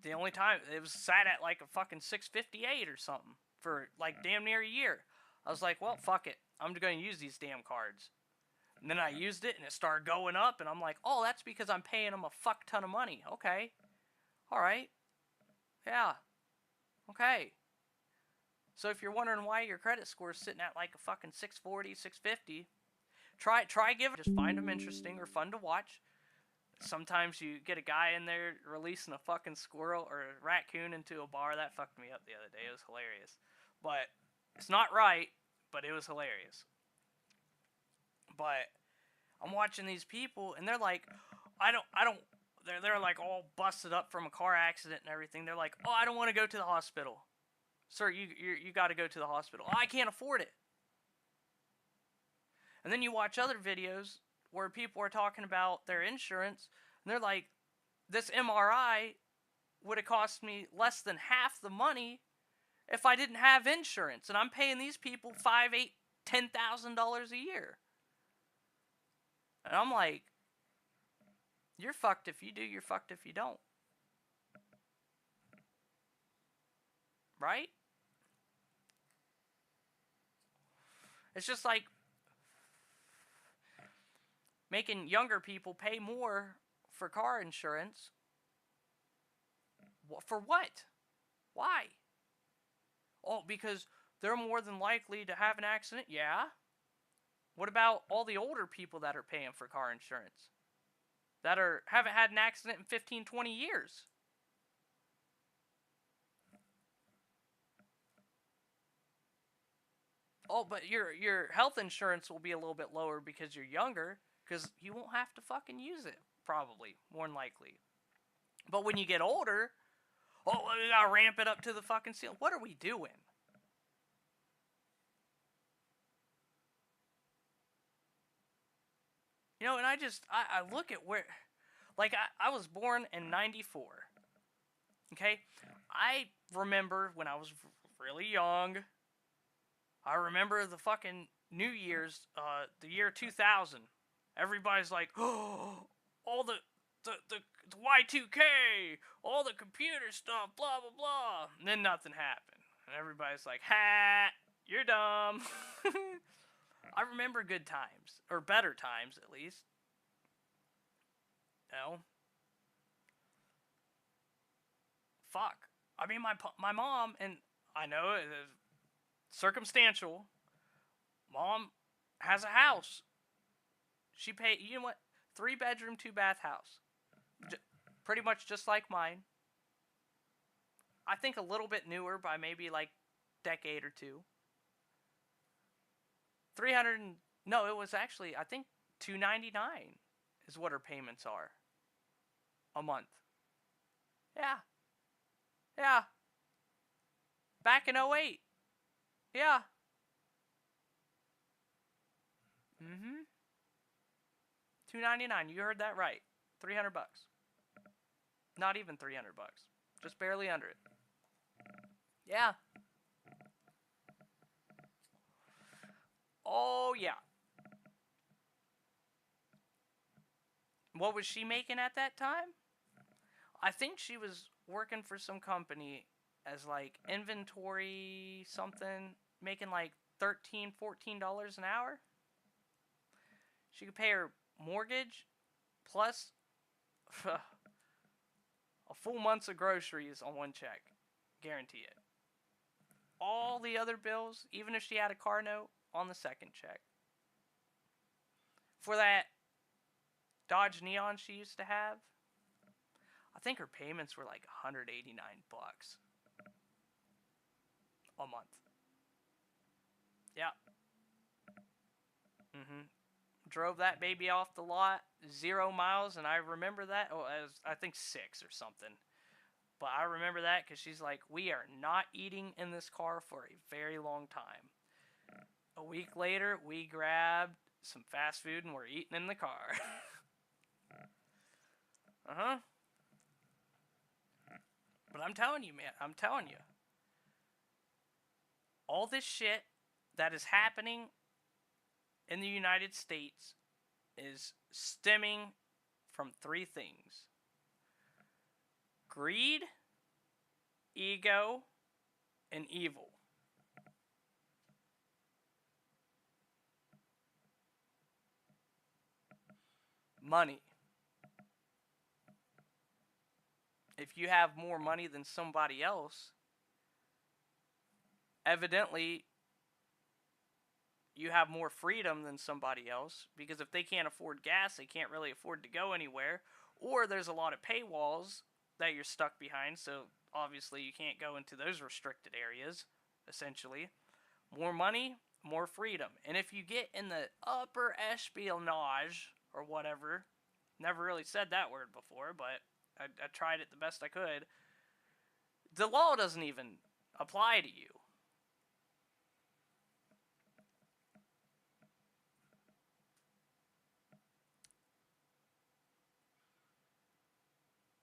the only time it was sat at like a fucking 658 or something for like damn near a year. I was like, well, fuck it. I'm going to use these damn cards. And then I used it and it started going up and I'm like, oh, that's because I'm paying them a fuck ton of money. Okay. All right. Yeah. Okay. So if you're wondering why your credit score is sitting at like a fucking 640, 650, try give it. Just find them interesting or fun to watch. Sometimes you get a guy in there releasing a fucking squirrel or a raccoon into a bar. That fucked me up the other day. It was hilarious. But it's not right, but it was hilarious. But I'm watching these people and they're like, they're like all busted up from a car accident and everything. They're like, oh, I don't want to go to the hospital. Sir, you got to go to the hospital. Oh, I can't afford it. And then you watch other videos where people are talking about their insurance, and they're like, this MRI would have cost me less than half the money if I didn't have insurance, and I'm paying these people $5,000, $8,000, $10,000 a year. And I'm like, you're fucked if you do, you're fucked if you don't. Right? It's just like making younger people pay more for car insurance. For what? Why? Oh, because they're more than likely to have an accident. Yeah. What about all the older people that are paying for car insurance? That haven't had an accident in 15, 20 years. Oh, but your health insurance will be a little bit lower because you're younger, because you won't have to fucking use it, probably, more than likely. But when you get older, oh, we gotta ramp it up to the fucking ceiling. What are we doing? You know, and I look at where, like, I was born in 94. Okay? I remember when I was really young, I remember the fucking New Year's, the year 2000. Everybody's like, oh, all the Y2K, all the computer stuff, blah, blah, blah. And then nothing happened. And everybody's like, ha, you're dumb. I remember good times, or better times at least. You know? Fuck. I mean, my mom, and I know it's circumstantial, mom has a house. She paid, you know what? 3-bedroom, 2-bath house. Pretty much just like mine. I think a little bit newer by maybe like decade or two. 300, no, it was actually, I think $299 is what her payments are a month. Yeah. Yeah. Back in 08. Yeah. Mm-hmm. $299. You heard that right. $300. Not even $300. Just barely under it. Yeah. Oh, yeah. What was she making at that time? I think she was working for some company as like inventory something, making like $13, $14 an hour. She could pay her mortgage plus a full month's of groceries on one check. Guarantee it. All the other bills, even if she had a car note, on the second check. For that Dodge Neon she used to have, I think her payments were like $189 a month. Yeah. Mm-hmm. Drove that baby off the lot, 0 miles, and I remember that. Oh, I think 6 or something. But I remember that because she's like, we are not eating in this car for a very long time. A week later, we grabbed some fast food and we're eating in the car. Uh-huh. But I'm telling you, man, I'm telling you. All this shit that is happening in the United States is stemming from 3 things: greed, ego, and evil. Money. If you have more money than somebody else, evidently you have more freedom than somebody else, because if they can't afford gas, they can't really afford to go anywhere, or there's a lot of paywalls that you're stuck behind, so obviously you can't go into those restricted areas, essentially. More money, more freedom. And if you get in the upper espionage, or whatever, never really said that word before, but I tried it the best I could, the law doesn't even apply to you.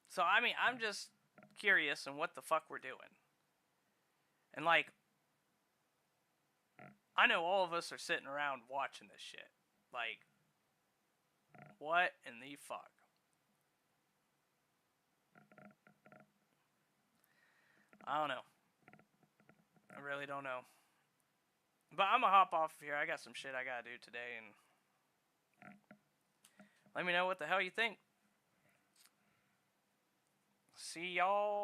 So, I mean, I'm just curious on what the fuck we're doing. And, like, I know all of us are sitting around watching this shit. Like, what in the fuck? I don't know. I really don't know. But I'm gonna hop off here. I got some shit I gotta do today, and let me know what the hell you think. See y'all.